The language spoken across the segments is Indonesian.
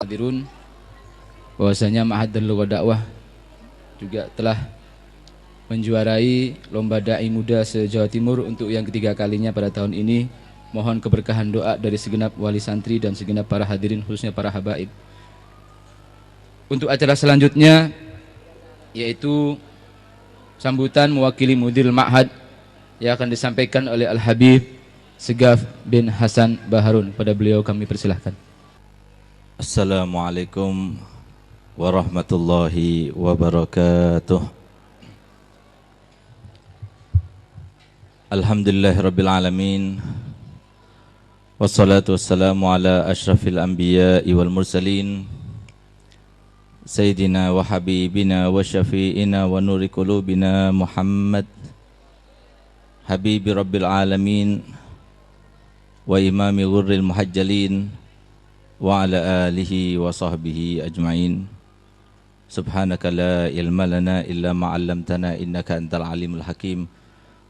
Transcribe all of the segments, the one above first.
Hadirun, bahwasanya Ma'had Darul Dakwah juga telah menjuarai lomba dai muda se-Jawa Timur untuk yang ketiga kalinya pada tahun ini. Mohon keberkahan doa dari segenap wali santri dan segenap para hadirin, khususnya para habaib. Untuk acara selanjutnya yaitu sambutan mewakili Mudir Ma'had yang akan disampaikan oleh Al-Habib Segaf bin Hasan Baharun. Pada beliau kami persilahkan. Assalamualaikum warahmatullahi wabarakatuh. Alhamdulillahirabbil alamin. Wassalatu wassalamu ala asyrafil anbiya'i wal mursalin. Sayyidina wa habibina wa syafi'ina wa nuri qulubina Muhammad Habibi rabbil alamin wa imami ghurril muhajjalin wa ala alihi wa sahbihi ajma'in. Subhanaka la ilma lana illa ma 'allamtana innaka antal alimul hakim.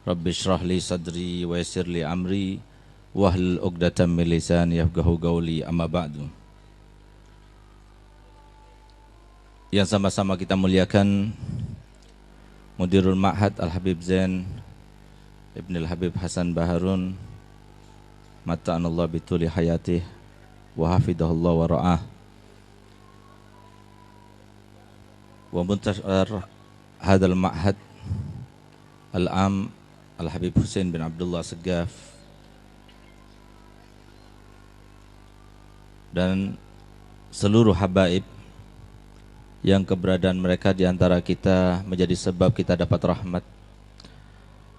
Rabbi shrah li sadri wa yassir li amri wahlul 'uqdatam min lisani yafqahu qawli, amma ba'du. Yang sama-sama kita muliakan Mudirul Ma'had Al-Habib Zain Ibn Al-Habib Hasan Baharun, mata'anallah bituli hayatih wa hafidahullah wa ra'ah. Wa muntashar hadal ma'had al-am Al-Habib Husain bin Abdullah Segaf dan seluruh habaib yang keberadaan mereka di antara kita menjadi sebab kita dapat rahmat,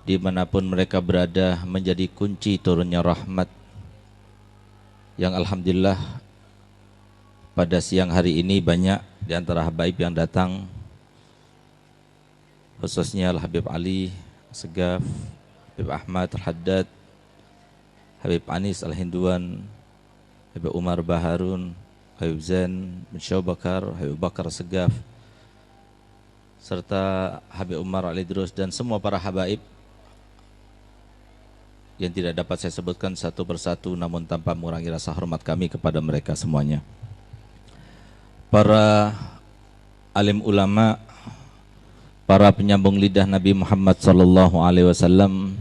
dimanapun mereka berada menjadi kunci turunnya rahmat, yang alhamdulillah pada siang hari ini banyak di antara habaib yang datang, khususnya Al-Habib Ali Segaf, Habib Ahmad Al-Haddad, Habib Anis Al-Hinduan, Habib Umar Baharun, Habib Zain bin Syawbakar, Habib Bakar Segaf, serta Habib Umar Al-Idrus dan semua para habaib yang tidak dapat saya sebutkan satu persatu, namun tanpa mengurangi rasa hormat kami kepada mereka semuanya. Para alim ulama, para penyambung lidah Nabi Muhammad SAW,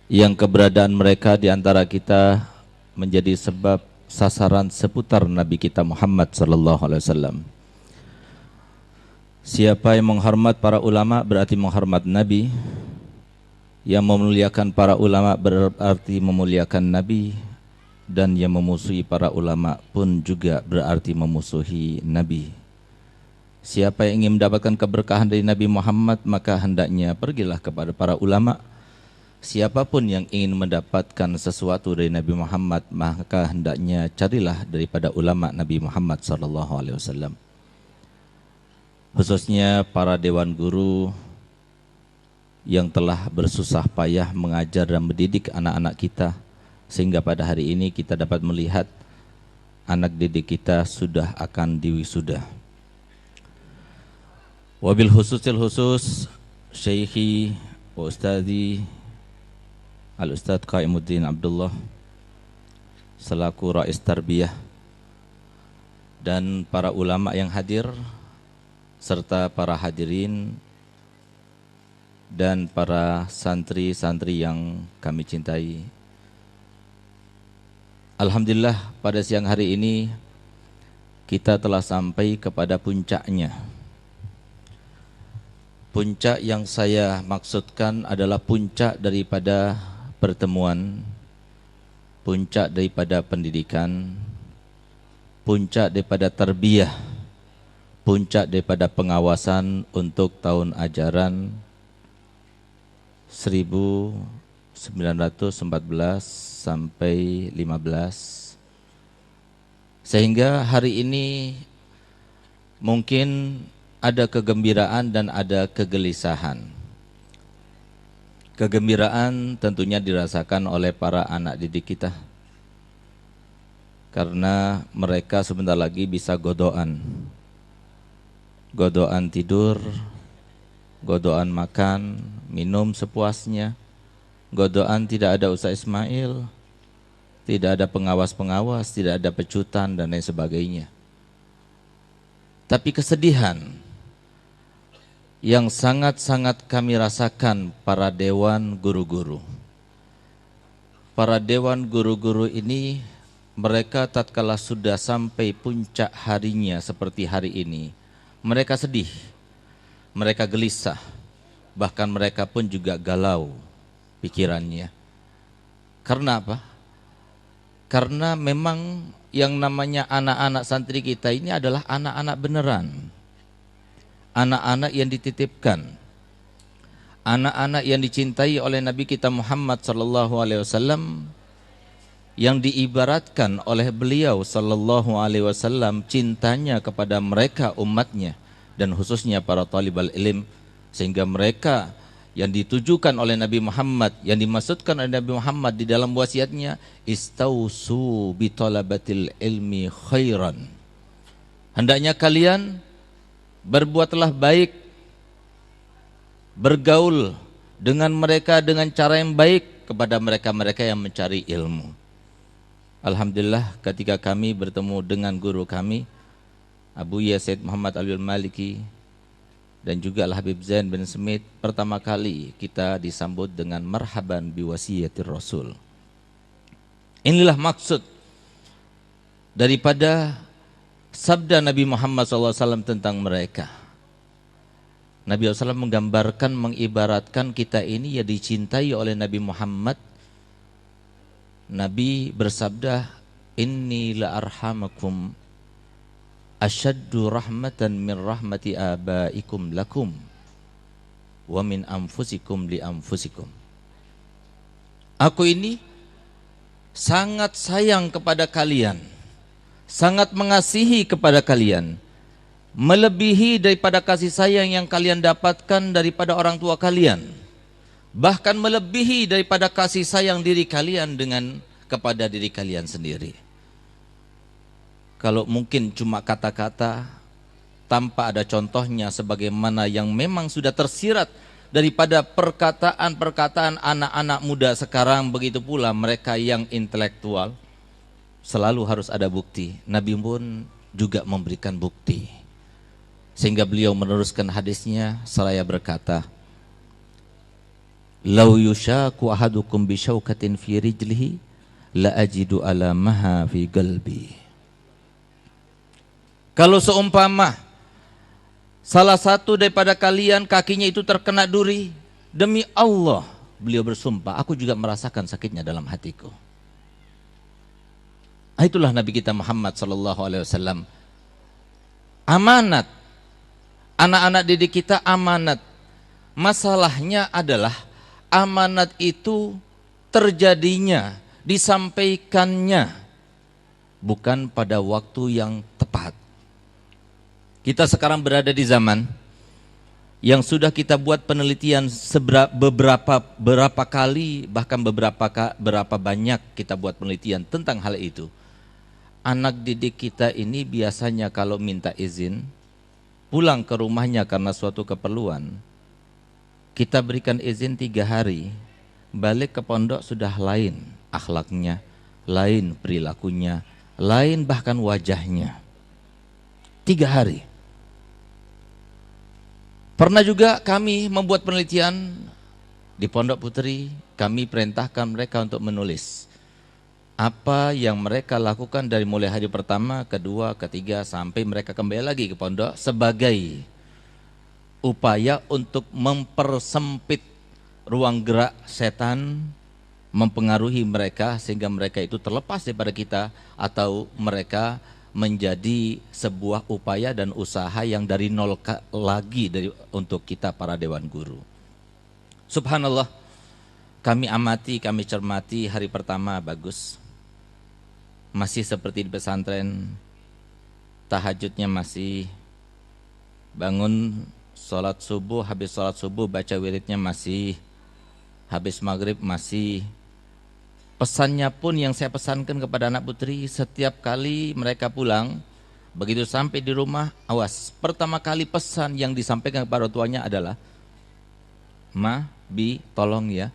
yang keberadaan mereka di antara kita menjadi sebab sasaran seputar Nabi kita Muhammad SAW. Siapa yang menghormat para ulama berarti menghormat Nabi. Yang memuliakan para ulama berarti memuliakan Nabi, dan yang memusuhi para ulama pun juga berarti memusuhi Nabi. Siapa yang ingin mendapatkan keberkahan dari Nabi Muhammad, maka hendaknya pergilah kepada para ulama. Siapapun yang ingin mendapatkan sesuatu dari Nabi Muhammad, maka hendaknya carilah daripada ulama Nabi Muhammad SAW. Khususnya para dewan guru yang telah bersusah payah mengajar dan mendidik anak-anak kita, sehingga pada hari ini kita dapat melihat anak didik kita sudah akan diwisuda. Wabil khususil khusus Syekhi wa Ustadhi Al-Ustadz Qaimuddin Abdullah selaku Rais Tarbiyah, dan para ulama yang hadir serta para hadirin dan para santri-santri yang kami cintai. Alhamdulillah pada siang hari ini kita telah sampai kepada puncaknya. Puncak yang saya maksudkan adalah puncak daripada pertemuan, puncak daripada pendidikan, puncak daripada tarbiyah, puncak daripada pengawasan untuk tahun ajaran 1914 sampai 15, sehingga hari ini mungkin ada kegembiraan dan ada kegelisahan. Kegembiraan tentunya dirasakan oleh para anak didik kita, karena mereka sebentar lagi bisa godoan tidur, godoan makan, minum sepuasnya, godoan tidak ada Ustaz Ismail, tidak ada pengawas-pengawas, tidak ada pecutan dan lain sebagainya. Tapi kesedihan yang sangat-sangat kami rasakan para dewan guru-guru. Para dewan guru-guru ini, mereka tatkala sudah sampai puncak harinya seperti hari ini, mereka sedih, mereka gelisah, bahkan mereka pun juga galau pikirannya. Karena apa? Karena memang yang namanya anak-anak santri kita ini adalah anak-anak beneran, anak-anak yang dititipkan, anak-anak yang dicintai oleh Nabi kita Muhammad SAW, yang diibaratkan oleh beliau SAW cintanya kepada mereka umatnya dan khususnya para talibal ilm, sehingga mereka yang ditujukan oleh Nabi Muhammad, yang dimaksudkan oleh Nabi Muhammad di dalam wasiatnya, istausu bi talabatil ilmi khairan. Hendaknya kalian berbuatlah baik, bergaul dengan mereka dengan cara yang baik kepada mereka-mereka yang mencari ilmu. Alhamdulillah ketika kami bertemu dengan guru kami Abu Said Muhammad Aliul Maliki dan juga Al-Habib Zain bin Smith, pertama kali kita disambut dengan marhaban biwasiyatir Rasul. Inilah maksud daripada sabda Nabi Muhammad SAW tentang mereka. Nabi SAW menggambarkan, mengibaratkan kita ini ya dicintai oleh Nabi Muhammad. Nabi bersabda, inni la arhamakum asyaddu rahmatan min rahmati abaikum lakum wa min anfusikum li anfusikum. Aku ini sangat sayang kepada kalian, sangat mengasihi kepada kalian, melebihi daripada kasih sayang yang kalian dapatkan daripada orang tua kalian, bahkan melebihi daripada kasih sayang diri kalian dengan kepada diri kalian sendiri. Kalau mungkin cuma kata-kata tanpa ada contohnya sebagaimana yang memang sudah tersirat daripada perkataan-perkataan anak-anak muda sekarang, begitu pula mereka yang intelektual, selalu harus ada bukti. Nabi pun juga memberikan bukti, sehingga beliau meneruskan hadisnya seraya berkata, lau yushaku ahadukum bisyaukatin fi rijlihi la ajidu alamaha fi qalbi. Kalau seumpama salah satu daripada kalian kakinya itu terkena duri, demi Allah beliau bersumpah, aku juga merasakan sakitnya dalam hatiku. Itulah Nabi kita Muhammad SAW. Amanat, anak-anak didik kita amanat. Masalahnya adalah amanat itu terjadinya, disampaikannya bukan pada waktu yang tepat. Kita sekarang berada di zaman yang sudah kita buat penelitian beberapa kali, bahkan berapa banyak kita buat penelitian tentang hal itu. Anak didik kita ini biasanya kalau minta izin pulang ke rumahnya karena suatu keperluan, kita berikan izin 3 hari, balik ke pondok sudah lain akhlaknya, lain perilakunya, lain bahkan wajahnya. 3 hari. Pernah juga kami membuat penelitian di Pondok Putri, kami perintahkan mereka untuk menulis apa yang mereka lakukan dari mulai hari pertama, kedua, ketiga, sampai mereka kembali lagi ke pondok sebagai upaya untuk mempersempit ruang gerak setan mempengaruhi mereka sehingga mereka itu terlepas daripada kita, atau mereka menjadi sebuah upaya dan usaha yang dari nol lagi untuk kita para dewan guru. Subhanallah, kami amati, kami cermati hari pertama bagus. Masih seperti di pesantren, tahajudnya masih, bangun sholat subuh, habis sholat subuh baca wiridnya masih, habis maghrib masih. Pesannya pun yang saya pesankan kepada anak putri, setiap kali mereka pulang, begitu sampai di rumah, awas, pertama kali pesan yang disampaikan kepada tuanya adalah, Ma, Bi, tolong ya,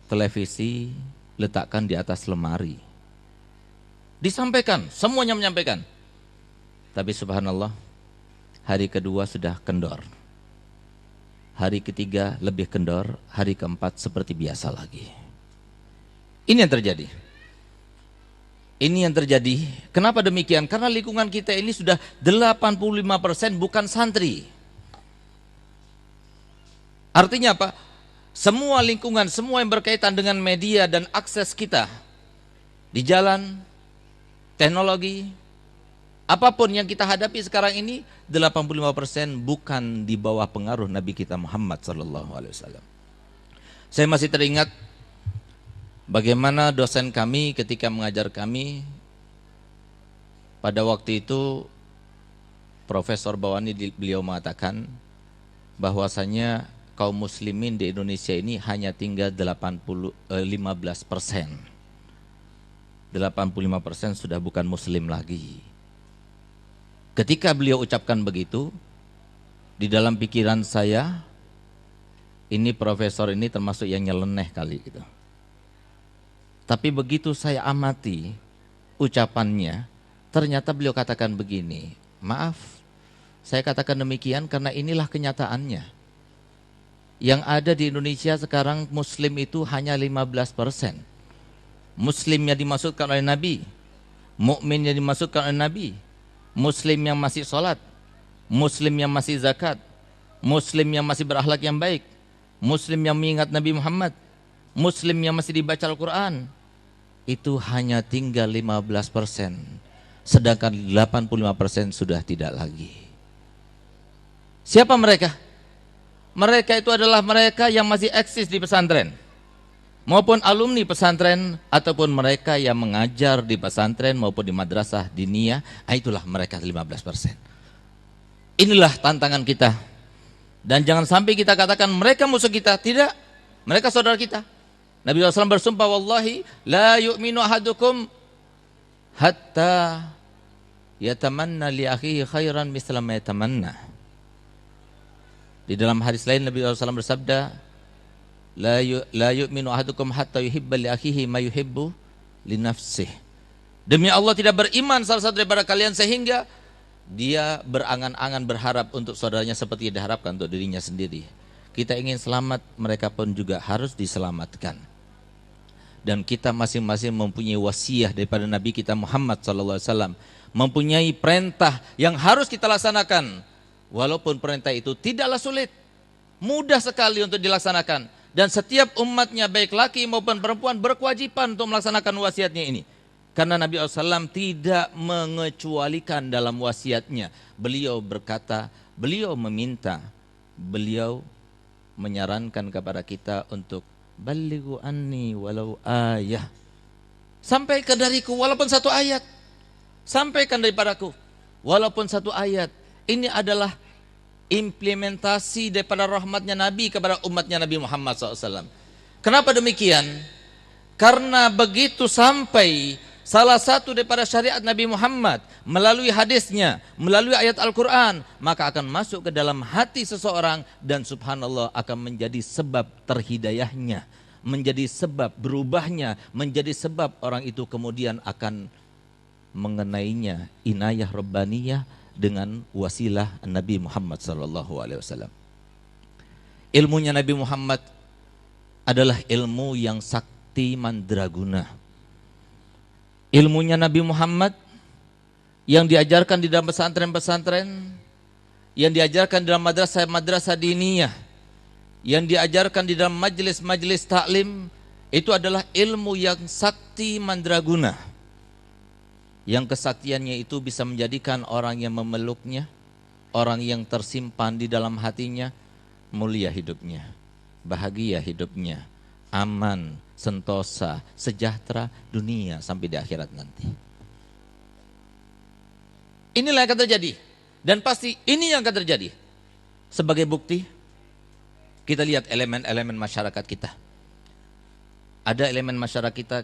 televisi letakkan di atas lemari. Disampaikan, semuanya menyampaikan. Tapi subhanallah, hari kedua sudah kendor. Hari ketiga lebih kendor, hari keempat seperti biasa lagi. Ini yang terjadi. Ini yang terjadi. Kenapa demikian? Karena lingkungan kita ini sudah 85% bukan santri. Artinya apa? Semua lingkungan, semua yang berkaitan dengan media dan akses kita di jalan, teknologi, apapun yang kita hadapi sekarang ini, 85% bukan di bawah pengaruh Nabi kita Muhammad SAW. Saya masih teringat bagaimana dosen kami ketika mengajar kami, pada waktu itu Profesor Bawani beliau mengatakan bahwasanya kaum muslimin di Indonesia ini hanya tinggal 15%. 85% sudah bukan muslim lagi. Ketika beliau ucapkan begitu, di dalam pikiran saya, ini profesor ini termasuk yang nyeleneh kali gitu. Tapi begitu saya amati ucapannya, ternyata beliau katakan begini, maaf, saya katakan demikian karena inilah kenyataannya. Yang ada di Indonesia sekarang muslim itu hanya 15%. Muslim yang dimaksudkan oleh Nabi, mukmin yang dimaksudkan oleh Nabi, muslim yang masih sholat, muslim yang masih zakat, muslim yang masih berakhlak yang baik, muslim yang mengingat Nabi Muhammad, muslim yang masih dibaca Al-Quran, itu hanya tinggal 15%. Sedangkan 85% sudah tidak lagi. Siapa mereka? Mereka itu adalah mereka yang masih eksis di pesantren, maupun alumni pesantren, ataupun mereka yang mengajar di pesantren maupun di madrasah diniyah. Itulah mereka 15%. Inilah tantangan kita. Dan jangan sampai kita katakan mereka musuh kita. Tidak, mereka saudara kita. Nabi SAW bersumpah, wallahi la yu'minu ahadukum hatta yatamanna li akhihi khairan misla ma yatamanna. Di dalam hadis lain Nabi SAW bersabda, la yu'minu ahadukum hatta yuhibba li akhihi ma yuhibbu li nafsih. Demi Allah tidak beriman salah satu daripada kalian sehingga dia berangan-angan berharap untuk saudaranya seperti yang diharapkan untuk dirinya sendiri. Kita ingin selamat, mereka pun juga harus diselamatkan. Dan kita masing-masing mempunyai wasiat daripada Nabi kita Muhammad SAW, mempunyai perintah yang harus kita laksanakan. Walaupun perintah itu tidaklah sulit, mudah sekali untuk dilaksanakan. Dan setiap umatnya baik laki maupun perempuan berkewajiban untuk melaksanakan wasiatnya ini. Karena Nabi SAW tidak mengecualikan dalam wasiatnya. Beliau berkata, beliau meminta, beliau menyarankan kepada kita untuk balighu anni walau ayah. Sampaikan dariku walaupun satu ayat. Sampaikan daripadaku walaupun satu ayat. Ini adalah implementasi daripada rahmatnya Nabi kepada umatnya Nabi Muhammad SAW. Kenapa demikian? Karena begitu sampai salah satu daripada syariat Nabi Muhammad melalui hadisnya, melalui ayat Al-Quran, maka akan masuk ke dalam hati seseorang dan subhanallah akan menjadi sebab terhidayahnya, menjadi sebab berubahnya, menjadi sebab orang itu kemudian akan mengenainya inayah rabbaniyah dengan wasilah Nabi Muhammad SAW. Ilmunya Nabi Muhammad adalah ilmu yang sakti mandraguna. Ilmunya Nabi Muhammad yang diajarkan di dalam pesantren-pesantren, yang diajarkan di dalam madrasah-madrasah diniyah, yang diajarkan di dalam majelis-majelis taklim, itu adalah ilmu yang sakti mandraguna. Yang kesaktiannya itu bisa menjadikan orang yang memeluknya, orang yang tersimpan di dalam hatinya, mulia hidupnya, bahagia hidupnya, aman, sentosa, sejahtera dunia sampai di akhirat nanti. Inilah yang akan terjadi. Dan pasti ini yang akan terjadi. Sebagai bukti, kita lihat elemen-elemen masyarakat kita. Ada elemen masyarakat kita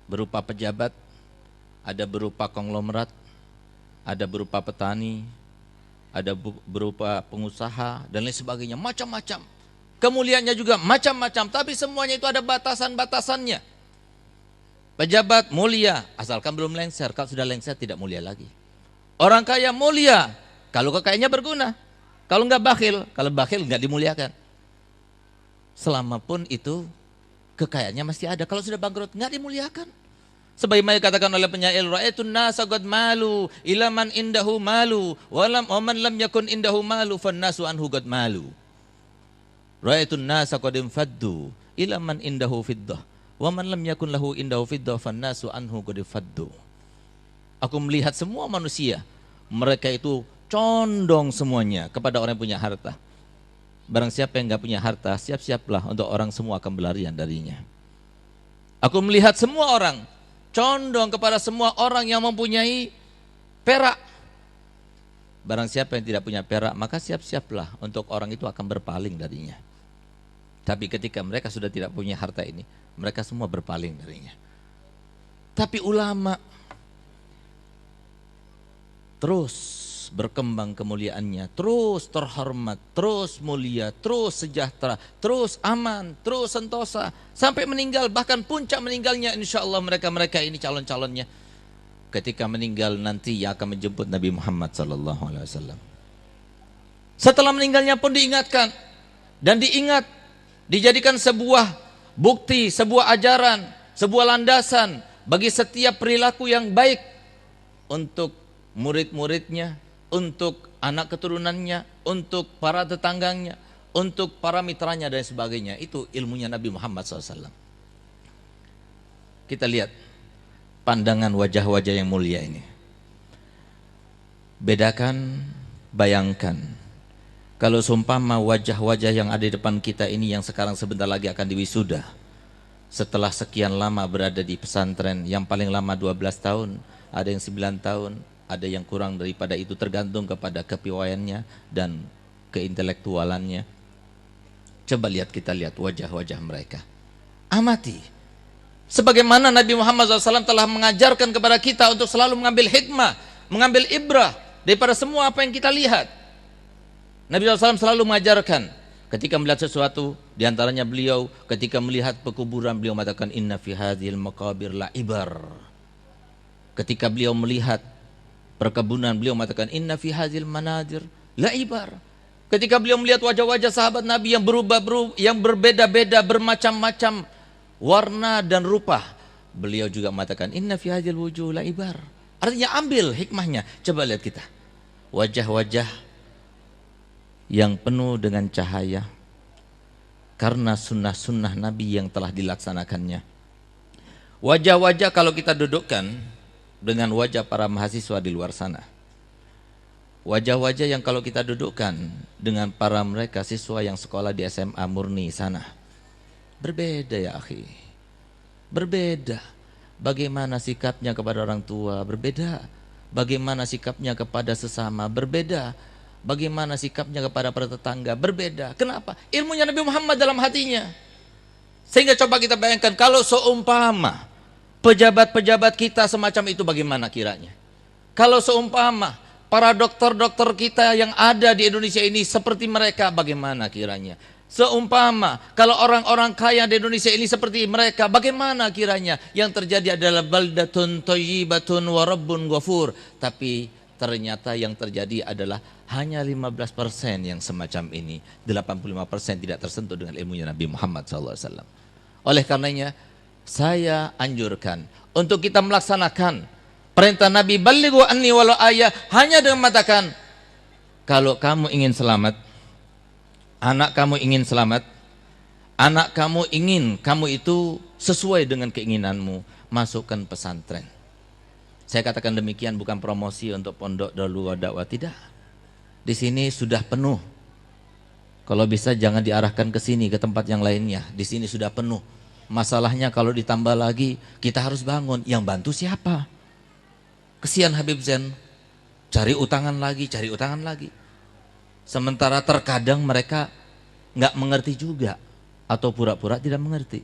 berupa pejabat, ada berupa konglomerat, ada berupa petani, ada berupa pengusaha, dan lain sebagainya, macam-macam. Kemuliaannya juga macam-macam, tapi semuanya itu ada batasan-batasannya. Pejabat mulia, asalkan belum lengser. Kalau sudah lengser tidak mulia lagi. Orang kaya mulia, kalau kekayaannya berguna. Kalau nggak bakhil, kalau bakhil nggak dimuliakan. Selama pun itu kekayaannya masih ada. Kalau sudah bangkrut nggak dimuliakan. Sebagaimana dikatakan oleh penyair, ra'aitun nasa qad malu ila man indahu malu wa man lam yakun indahu malu fan nasu anhu qad malu. Ra'aitun nasa qad infaddu ila man indahu fiddah wa man lam yakun lahu indahu fiddah fan nasu anhu qad faddu. Aku melihat semua manusia, mereka itu condong semuanya kepada orang yang punya harta. Barang siapa yang enggak punya harta, siap-siaplah untuk orang semua akan berlarian darinya. Aku melihat semua orang condong kepada semua orang yang mempunyai perak. Barang siapa yang tidak punya perak, maka siap-siaplah untuk orang itu akan berpaling darinya. Tapi ketika mereka sudah tidak punya harta ini, mereka semua berpaling darinya. Tapi ulama terus berkembang kemuliaannya, terus terhormat, terus mulia, terus sejahtera, terus aman, terus sentosa sampai meninggal. Bahkan puncak meninggalnya insya Allah mereka ini calon-calonnya ketika meninggal nanti yang akan menjemput Nabi Muhammad SAW. Setelah meninggalnya pun diingatkan dan diingat, dijadikan sebuah bukti, sebuah ajaran, sebuah landasan bagi setiap perilaku yang baik untuk murid-muridnya, untuk anak keturunannya, untuk para tetangganya, untuk para mitranya dan sebagainya. Itu ilmunya Nabi Muhammad SAW. Kita lihat pandangan wajah-wajah yang mulia ini. Bedakan, bayangkan. Kalau seumpama wajah-wajah yang ada di depan kita ini yang sekarang sebentar lagi akan diwisuda. Setelah sekian lama berada di pesantren, yang paling lama 12 tahun, ada yang 9 tahun, ada yang kurang daripada itu, tergantung kepada kepiawaiannya dan keintelektualannya. Coba kita lihat wajah-wajah mereka. Amati. Sebagaimana Nabi Muhammad SAW telah mengajarkan kepada kita untuk selalu mengambil hikmah, mengambil ibrah daripada semua apa yang kita lihat. Nabi SAW selalu mengajarkan ketika melihat sesuatu, diantaranya beliau ketika melihat pekuburan, beliau mengatakan inna fi hadhil maqabir la ibar. Ketika beliau melihat perkebunan, beliau mengatakan inna fi hadzal manadir la ibar. Ketika beliau melihat wajah-wajah sahabat Nabi yang yang berbeda-beda, bermacam-macam warna dan rupa, beliau juga mengatakan inna fi hadzal wujuh la ibar. Artinya ambil hikmahnya. Coba lihat kita. Wajah-wajah yang penuh dengan cahaya karena sunnah-sunnah Nabi yang telah dilaksanakannya. Wajah-wajah kalau kita dudukkan dengan wajah para mahasiswa di luar sana, wajah-wajah yang kalau kita dudukkan dengan para mereka siswa yang sekolah di SMA murni sana, berbeda ya akhi, berbeda. Bagaimana sikapnya kepada orang tua, berbeda. Bagaimana sikapnya kepada sesama, berbeda. Bagaimana sikapnya kepada para tetangga, berbeda. Kenapa? Ilmunya Nabi Muhammad dalam hatinya. Sehingga coba kita bayangkan kalau seumpama pejabat-pejabat kita semacam itu, bagaimana kiranya? Kalau seumpama para dokter-dokter kita yang ada di Indonesia ini seperti mereka, bagaimana kiranya? Seumpama kalau orang-orang kaya di Indonesia ini seperti mereka, bagaimana kiranya? Yang terjadi adalah baldatun thayyibatun wa rabbun ghafur. Tapi ternyata yang terjadi adalah hanya 15% yang semacam ini. 85% tidak tersentuh dengan ilmunya Nabi Muhammad SAW. Oleh karenanya saya anjurkan untuk kita melaksanakan perintah Nabi balighu anni walau ayah, hanya dengan mengatakan kalau kamu ingin selamat, anak kamu ingin selamat, anak kamu ingin kamu itu sesuai dengan keinginanmu, masukkan pesantren. Saya katakan demikian bukan promosi untuk pondok Darul Dakwah, tidak. Di sini sudah penuh. Kalau bisa jangan diarahkan ke sini, ke tempat yang lainnya. Di sini sudah penuh. Masalahnya kalau ditambah lagi, kita harus bangun. Yang bantu siapa? Kesian Habib Zain, cari utangan lagi, cari utangan lagi. Sementara terkadang mereka nggak mengerti juga atau pura-pura tidak mengerti.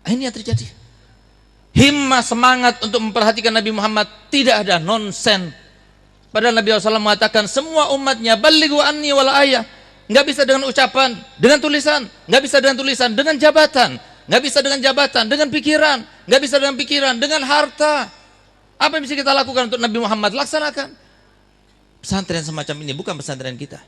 Ini yang terjadi. Himmah, semangat untuk memperhatikan Nabi Muhammad, tidak ada, nonsen. Padahal Nabi SAW mengatakan semua umatnya balighu anni wal ayah. Nggak bisa dengan ucapan, dengan tulisan, nggak bisa dengan tulisan, dengan jabatan, nggak bisa dengan jabatan, dengan pikiran, nggak bisa dengan pikiran, dengan harta. Apa yang bisa kita lakukan untuk Nabi Muhammad? Laksanakan. Pesantren semacam ini bukan pesantren kita.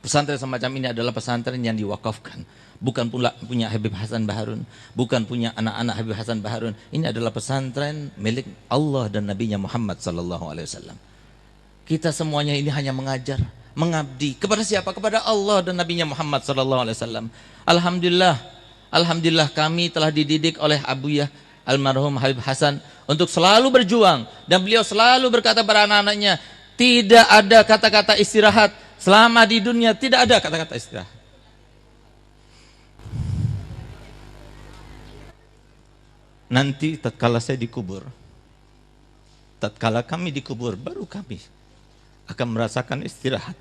Pesantren semacam ini adalah pesantren yang diwakafkan. Bukan pula punya Habib Hasan Baharun, bukan punya anak-anak Habib Hasan Baharun. Ini adalah pesantren milik Allah dan Nabi-Nya Muhammad sallallahu alaihi wasallam. Kita semuanya ini hanya mengajar, mengabdi kepada siapa? Kepada Allah dan Nabi-Nya Muhammad sallallahu alaihi wasallam. Alhamdulillah kami telah dididik oleh Abuya almarhum Habib Hasan untuk selalu berjuang, dan beliau selalu berkata pada anak-anaknya, tidak ada kata-kata istirahat selama di dunia, tidak ada kata-kata istirahat. Nanti tatkala saya dikubur, tatkala kami dikubur, baru kami akan merasakan istirahat.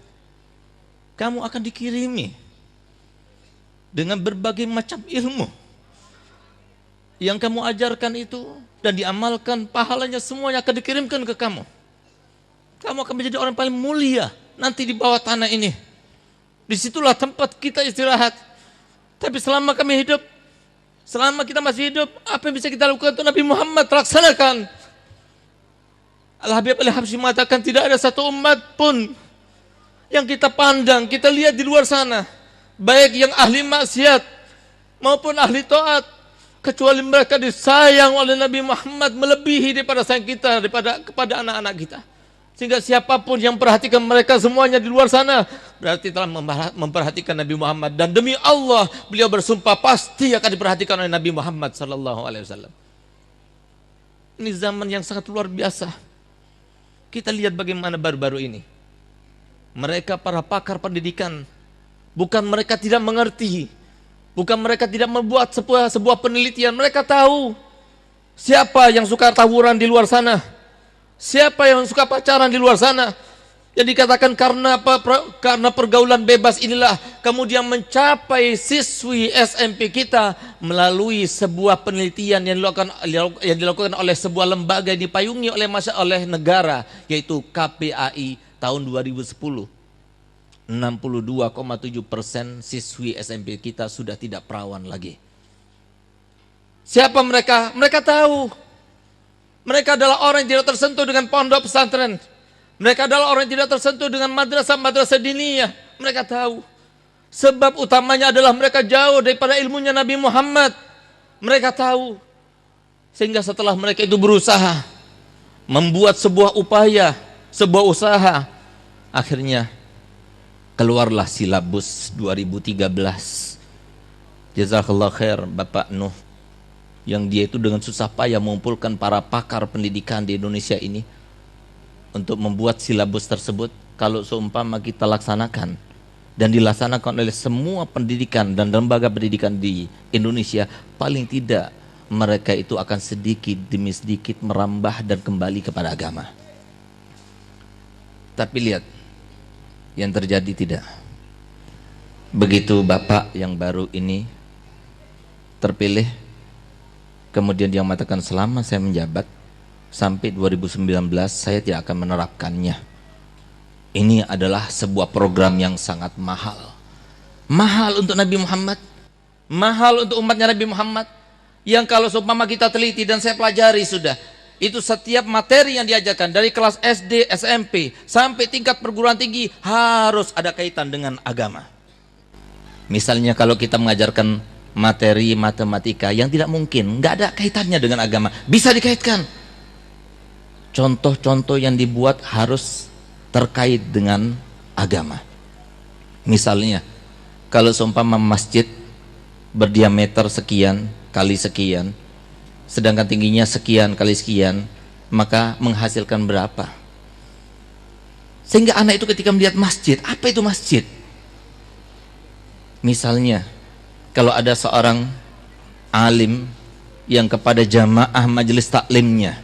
Kamu akan dikirimi dengan berbagai macam ilmu yang kamu ajarkan itu dan diamalkan, pahalanya semuanya akan dikirimkan ke kamu. Kamu akan menjadi orang paling mulia nanti di bawah tanah ini. Disitulah tempat kita istirahat. Tapi selama kami hidup, selama kita masih hidup, apa yang bisa kita lakukan untuk Nabi Muhammad? Laksanakan. Al-Habib Al-Habsyi mengatakan tidak ada satu umat pun yang kita pandang, kita lihat di luar sana, baik yang ahli maksiat maupun ahli taat, kecuali mereka disayang oleh Nabi Muhammad melebihi daripada sayang kita kepada anak-anak kita. Sehingga siapapun yang perhatikan mereka semuanya di luar sana, berarti telah memperhatikan Nabi Muhammad. Dan demi Allah, beliau bersumpah pasti akan diperhatikan oleh Nabi Muhammad sallallahu alaihi wasallam. Ini zaman yang sangat luar biasa. Kita lihat bagaimana baru-baru ini. Mereka para pakar pendidikan, bukan mereka tidak mengerti, bukan mereka tidak membuat sebuah penelitian. Mereka tahu siapa yang suka tawuran di luar sana, siapa yang suka pacaran di luar sana. Yang dikatakan karena pergaulan bebas inilah kemudian mencapai siswi SMP kita melalui sebuah penelitian yang dilakukan oleh sebuah lembaga yang dipayungi oleh negara, yaitu KPAI tahun 2010. 62,7% siswi SMP kita sudah tidak perawan lagi. Siapa mereka? Mereka tahu. Mereka adalah orang yang tidak tersentuh dengan pondok pesantren. Mereka adalah orang yang tidak tersentuh dengan madrasah diniyah. Mereka tahu. Sebab utamanya adalah mereka jauh daripada ilmunya Nabi Muhammad. Mereka tahu. Sehingga setelah mereka itu berusaha membuat sebuah upaya, sebuah usaha, akhirnya keluarlah silabus 2013. Jazakallah khair Bapak Nuh, yang dia itu dengan susah payah mengumpulkan para pakar pendidikan di Indonesia ini untuk membuat silabus tersebut. Kalau seumpama kita laksanakan dan dilaksanakan oleh semua pendidikan dan lembaga pendidikan di Indonesia, paling tidak mereka itu akan sedikit demi sedikit merambah dan kembali kepada agama. Tapi lihat yang terjadi tidak. Begitu Bapak yang baru ini terpilih, kemudian dia mengatakan selama saya menjabat sampai 2019 saya tidak akan menerapkannya. Ini adalah sebuah program yang sangat mahal. Mahal untuk Nabi Muhammad, mahal untuk umatnya Nabi Muhammad, yang kalau seumpama kita teliti dan saya pelajari sudah, itu setiap materi yang diajarkan dari kelas SD, SMP sampai tingkat perguruan tinggi harus ada kaitan dengan agama. Misalnya kalau kita mengajarkan materi matematika yang tidak mungkin, nggak ada kaitannya dengan agama, bisa dikaitkan. Contoh-contoh yang dibuat harus terkait dengan agama. Misalnya, kalau seumpama masjid berdiameter sekian kali sekian, sedangkan tingginya sekian kali sekian, maka menghasilkan berapa? Sehingga anak itu ketika melihat masjid, apa itu masjid? Misalnya, kalau ada seorang alim yang kepada jamaah majelis taklimnya,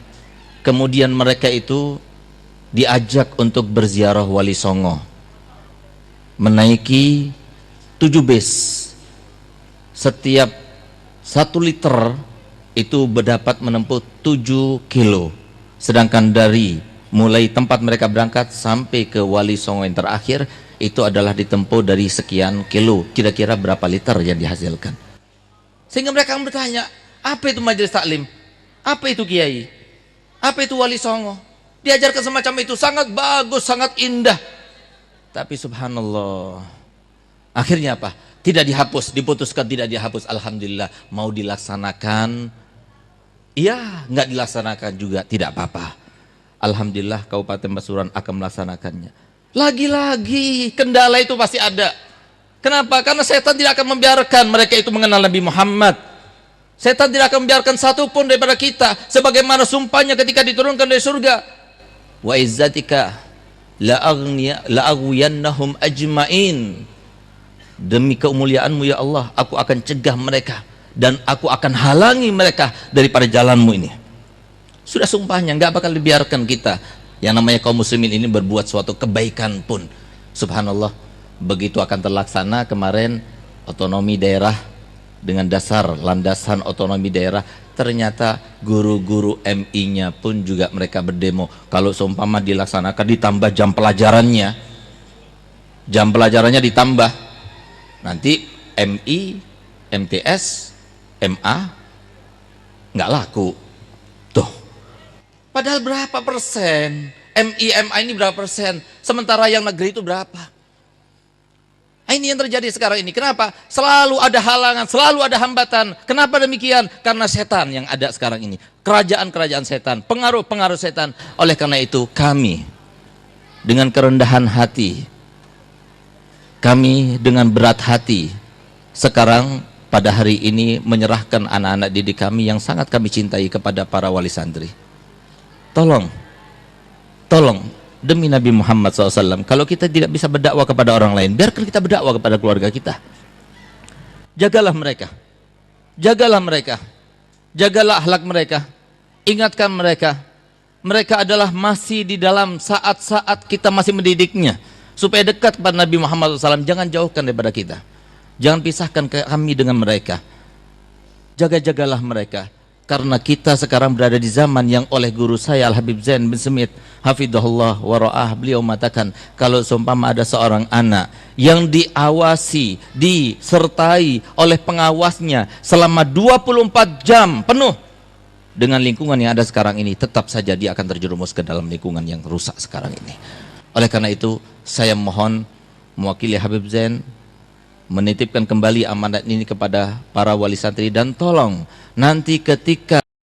kemudian mereka itu diajak untuk berziarah Wali Songo, menaiki 7 bis. Setiap 1 liter itu berdapat menempuh 7 kilo. Sedangkan dari mulai tempat mereka berangkat sampai ke Wali Songo yang terakhir itu adalah ditempuh dari sekian kilo. Kira-kira berapa liter yang dihasilkan? Sehingga mereka bertanya, Apa itu majelis taklim? Apa itu kiai? Apa itu wali songo? Diajarkan semacam itu, sangat bagus, sangat indah. Tapi subhanallah, akhirnya apa? Tidak dihapus, diputuskan tidak dihapus. Alhamdulillah, mau dilaksanakan, iya, nggak dilaksanakan juga tidak apa-apa. Alhamdulillah Kabupaten Pasuruan akan melaksanakannya. Lagi-lagi kendala itu pasti ada. Kenapa? Karena setan tidak akan membiarkan mereka itu mengenal Nabi Muhammad. Setan tidak akan membiarkan satupun daripada kita, sebagaimana sumpahnya ketika diturunkan dari surga. Wa izzatika la'aghwiyannahum ajma'in. Demi kemuliaanmu ya Allah, aku akan cegah mereka dan aku akan halangi mereka daripada jalanmu ini. Sudah sumpahnya, nggak bakal dibiarkan kita yang namanya kaum muslimin ini berbuat suatu kebaikan pun. Subhanallah, begitu akan terlaksana kemarin otonomi daerah dengan dasar landasan otonomi daerah, ternyata guru-guru MI-nya pun juga mereka berdemo. Kalau seumpama dilaksanakan ditambah jam pelajarannya ditambah, nanti MI, MTS, MA nggak laku. Tuh, padahal berapa persen? MI, MA ini berapa persen? Sementara yang negeri itu berapa? Ini yang terjadi sekarang ini. Kenapa? Selalu ada halangan, selalu ada hambatan. Kenapa demikian? Karena setan yang ada sekarang ini. Kerajaan-kerajaan setan, pengaruh-pengaruh setan. Oleh karena itu kami dengan kerendahan hati, kami dengan berat hati, sekarang pada hari ini menyerahkan anak-anak didik kami yang sangat kami cintai kepada para wali santri. Tolong demi Nabi Muhammad SAW, kalau kita tidak bisa berdakwah kepada orang lain, biarkan kita berdakwah kepada keluarga kita. Jagalah mereka, jagalah akhlak mereka, ingatkan mereka. Mereka adalah masih di dalam saat-saat kita masih mendidiknya, supaya dekat kepada Nabi Muhammad SAW. Jangan jauhkan daripada kita, jangan pisahkan kami dengan mereka. Jagalah mereka. Karena kita sekarang berada di zaman yang oleh guru saya Al-Habib Zain bin Semit hafidhahullah wa ra'ah, beliau mengatakan, kalau seumpama ada seorang anak yang diawasi, disertai oleh pengawasnya selama 24 jam penuh dengan lingkungan yang ada sekarang ini, tetap saja dia akan terjerumus ke dalam lingkungan yang rusak sekarang ini. Oleh karena itu saya mohon mewakili Habib Zain menitipkan kembali amanat ini kepada para wali santri, dan tolong nanti ketika